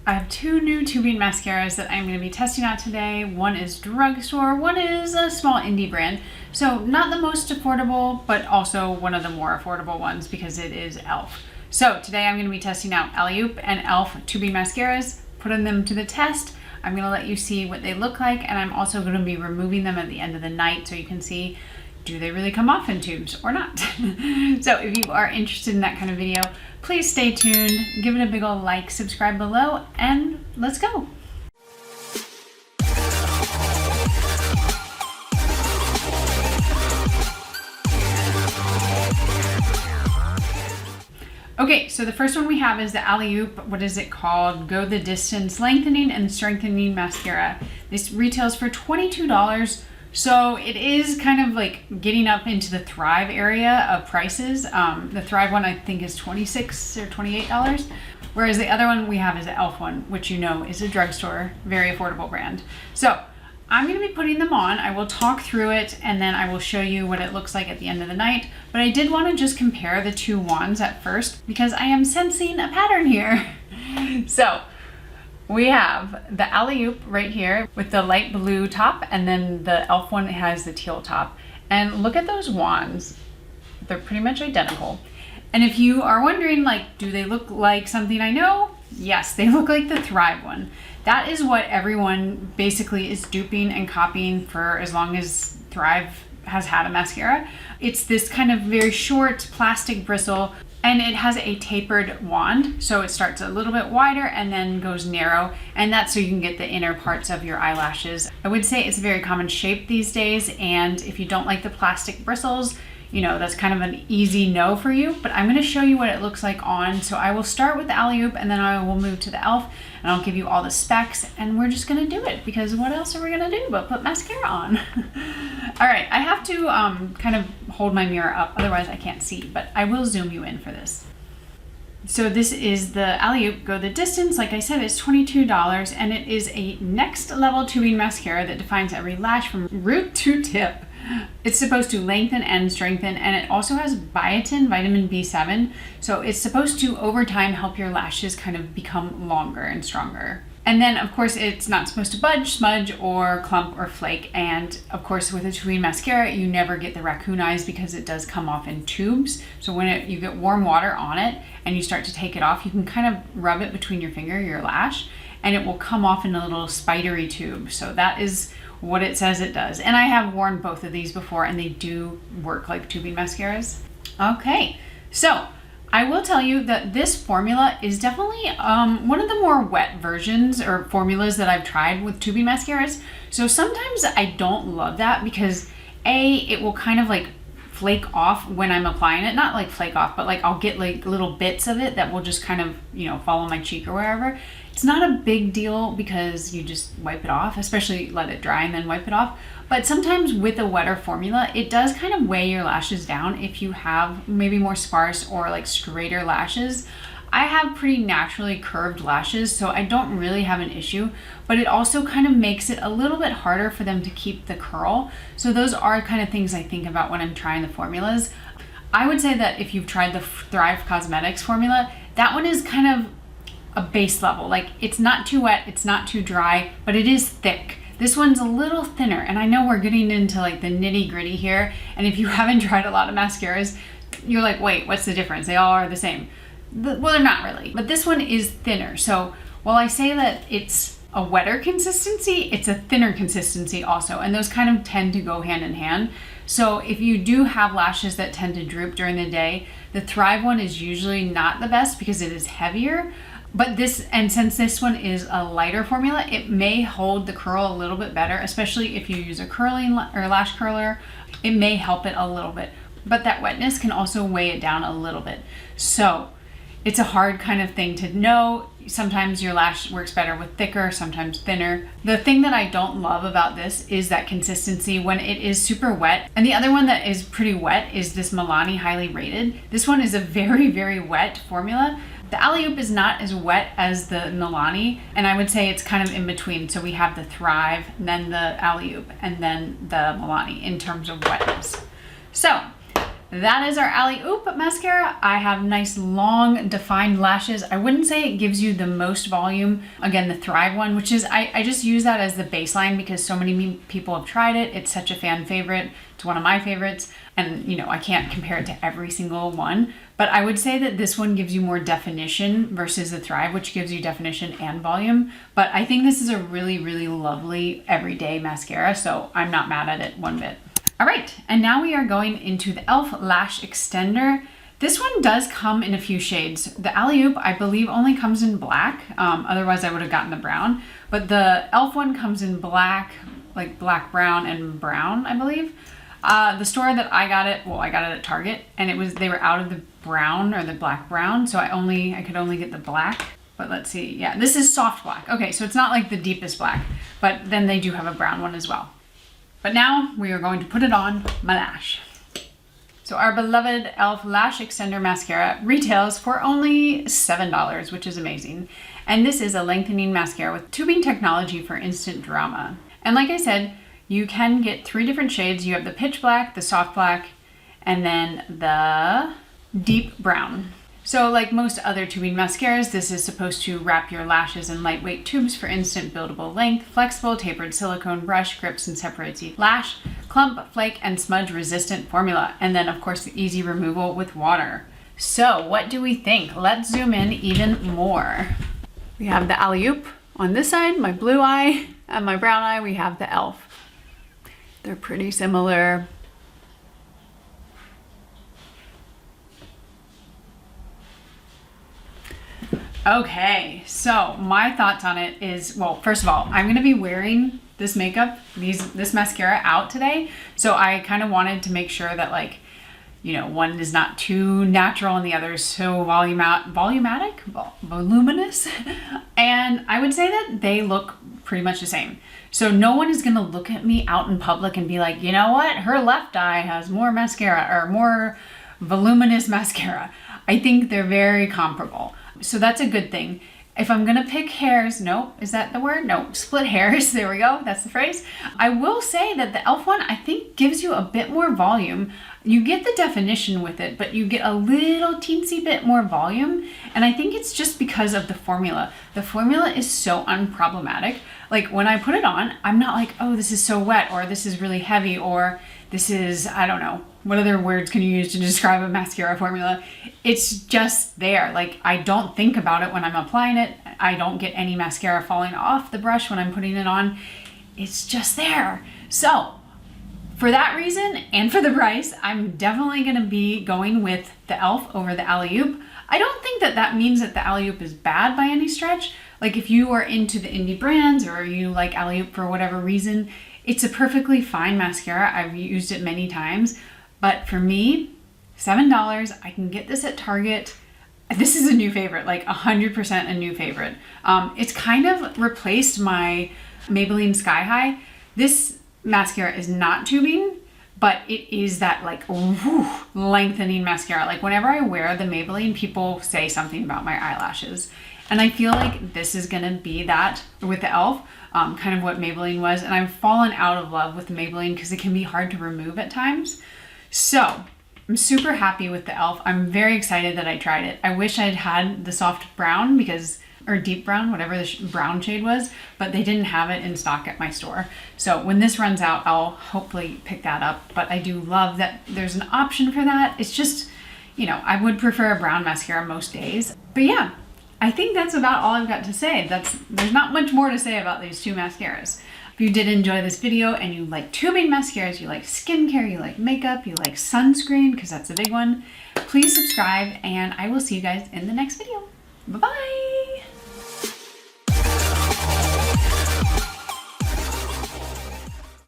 I have two new tubing mascaras that I'm going to be testing out today. One is drugstore, one is a small indie brand. So not the most affordable, but also one of the more affordable ones because it is E.L.F. So today I'm going to be testing out Alleyoop and E.L.F. tubing mascaras, putting them to the test. I'm going to let you see what they look like, and I'm also going to be removing them at the end of the night so you can see, do they really come off in tubes or not? So if you are interested in that kind of video, please stay tuned, give it a big ol' like, subscribe below, and let's go. Okay, so the first one we have is the Alleyoop, what is it called? Go the Distance Lengthening and Strengthening Mascara. This retails for $22. So it is kind of like getting up into the Thrive area of prices. The Thrive one I think is $26 or $28, whereas the other one we have is the E.L.F. one, which you know is a drugstore, very affordable brand. So I'm going to be putting them on. I will talk through it and then I will show you what it looks like at the end of the night. But I did want to just compare the two wands at first because I am sensing a pattern here. So we have the Alleyoop right here with the light blue top, and then the E.L.F. one has the teal top. And look at those wands. They're pretty much identical. And if you are wondering, like, do they look like something I know? Yes, they look like the Thrive one. That is what everyone basically is duping and copying for as long as Thrive has had a mascara. It's this kind of very short plastic bristle, and it has a tapered wand. So it starts a little bit wider and then goes narrow, and that's so you can get the inner parts of your eyelashes. I would say it's a very common shape these days, and if you don't like the plastic bristles, you know, that's kind of an easy no for you, but I'm gonna show you what it looks like on. So I will start with the Alleyoop and then I will move to the E.L.F. and I'll give you all the specs, and we're just gonna do it because what else are we gonna do but put mascara on? All right, I have to kind of hold my mirror up, otherwise I can't see, but I will zoom you in for this. So this is the Alleyoop Go the Distance. Like I said, it's $22, and it is a next level tubing mascara that defines every lash from root to tip. It's supposed to lengthen and strengthen, and it also has biotin, vitamin B7, so it's supposed to over time help your lashes kind of become longer and stronger. And then of course it's not supposed to budge, smudge, or clump or flake, and of course with a tubing mascara you never get the raccoon eyes because it does come off in tubes. So when you get warm water on it and you start to take it off, you can kind of rub it between your finger, your lash, and it will come off in a little spidery tube. So that is what it says it does. And I have worn both of these before and they do work like tubing mascaras. Okay, so I will tell you that this formula is definitely one of the more wet versions or formulas that I've tried with tubing mascaras. So sometimes I don't love that because it will kind of like flake off when I'm applying it. Not like flake off, but like I'll get like little bits of it that will just kind of, you know, fall on my cheek or wherever. It's not a big deal because you just wipe it off, especially let it dry and then wipe it off. But sometimes with a wetter formula, it does kind of weigh your lashes down if you have maybe more sparse or like straighter lashes. I have pretty naturally curved lashes, so I don't really have an issue, but it also kind of makes it a little bit harder for them to keep the curl. So those are kind of things I think about when I'm trying the formulas. I would say that if you've tried the Thrive Cosmetics formula, that one is kind of a base level. Like it's not too wet, it's not too dry, but it is thick. This one's a little thinner, and I know we're getting into like the nitty gritty here, and if you haven't tried a lot of mascaras, you're like, wait, what's the difference? They all are the same. Well, they're not really, but this one is thinner. So while I say that it's a wetter consistency, it's a thinner consistency also, and those kind of tend to go hand in hand. So if you do have lashes that tend to droop during the day, the Thrive one is usually not the best because it is heavier. But this, and since this one is a lighter formula, it may hold the curl a little bit better, especially if you use a curling or lash curler. It may help it a little bit, but that wetness can also weigh it down a little bit. So it's a hard kind of thing to know. Sometimes your lash works better with thicker, sometimes thinner. The thing that I don't love about this is that consistency when it is super wet. And the other one that is pretty wet is this Milani Highly Rated. This one is a very, very wet formula. The Alleyoop is not as wet as the Milani, and I would say it's kind of in between. So we have the Thrive, then the Alleyoop, and then the Milani in terms of wetness. So that is our Alleyoop mascara. I have nice long defined lashes. I wouldn't say it gives you the most volume. Again, the Thrive one, which is, I just use that as the baseline because so many people have tried it. It's such a fan favorite. It's one of my favorites. And you know, I can't compare it to every single one, but I would say that this one gives you more definition versus the Thrive, which gives you definition and volume. But I think this is a really, really lovely everyday mascara. So I'm not mad at it one bit. All right, and now we are going into the E.L.F. Lash Extender. This one does come in a few shades. The Alleyoop, I believe, only comes in black. Otherwise, I would have gotten the brown. But the E.L.F. one comes in black, like black, brown, and brown, I believe. The store that I got it, well, I got it at Target, and they were out of the brown or the black brown, so I could only get the black. But let's see, yeah, this is soft black. Okay, so it's not like the deepest black, but then they do have a brown one as well. But now we are going to put it on my lash. So our beloved E.L.F. Lash Extender Mascara retails for only $7, which is amazing. And this is a lengthening mascara with tubing technology for instant drama. And like I said, you can get 3 different shades. You have the pitch black, the soft black, and then the deep brown. So like most other tubing mascaras, this is supposed to wrap your lashes in lightweight tubes for instant buildable length, flexible tapered silicone brush, grips and separates each lash, clump, flake, and smudge resistant formula. And then of course the easy removal with water. So what do we think? Let's zoom in even more. We have the Alleyoop on this side, my blue eye, and my brown eye, we have the E.L.F. They're pretty similar. Okay, so my thoughts on it is, well, first of all, I'm gonna be wearing this makeup, this mascara out today. So I kind of wanted to make sure that, like, you know, one is not too natural and the other is so voluminous. And I would say that they look pretty much the same. So no one is gonna look at me out in public and be like, you know what, her left eye has more mascara or more voluminous mascara. I think they're very comparable. So that's a good thing. If I'm gonna pick hairs, no, is that the word? No, split hairs, there we go, that's the phrase. I will say that the E.L.F. one, I think, gives you a bit more volume. You get the definition with it, but you get a little teensy bit more volume. And I think it's just because of the formula. The formula is so unproblematic. Like when I put it on, I'm not like, oh, this is so wet, or this is really heavy, or this is, I don't know, what other words can you use to describe a mascara formula? It's just there. Like, I don't think about it when I'm applying it. I don't get any mascara falling off the brush when I'm putting it on. It's just there. So for that reason and for the price, I'm definitely gonna be going with the E.L.F. over the Alleyoop. I don't think that that means that the Alleyoop is bad by any stretch. Like if you are into the indie brands or you like Alleyoop for whatever reason, it's a perfectly fine mascara. I've used it many times. But for me, $7, I can get this at Target. This is a new favorite, like 100% a new favorite. It's kind of replaced my Maybelline Sky High. This mascara is not tubing, but it is that like lengthening mascara. Like whenever I wear the Maybelline, people say something about my eyelashes. And I feel like this is gonna be that with the E.L.F., kind of what Maybelline was. And I've fallen out of love with Maybelline because it can be hard to remove at times. So I'm super happy with the E.L.F. I'm very excited that I tried it. I wish I'd had the soft brown or deep brown, whatever the brown shade was, but they didn't have it in stock at my store. So when this runs out, I'll hopefully pick that up. But I do love that there's an option for that. It's just, you know, I would prefer a brown mascara most days. But yeah, I think that's about all I've got to say. There's not much more to say about these two mascaras. If you did enjoy this video and you like tubing mascaras, you like skincare, you like makeup, you like sunscreen, because that's a big one, please subscribe and I will see you guys in the next video. Bye-bye.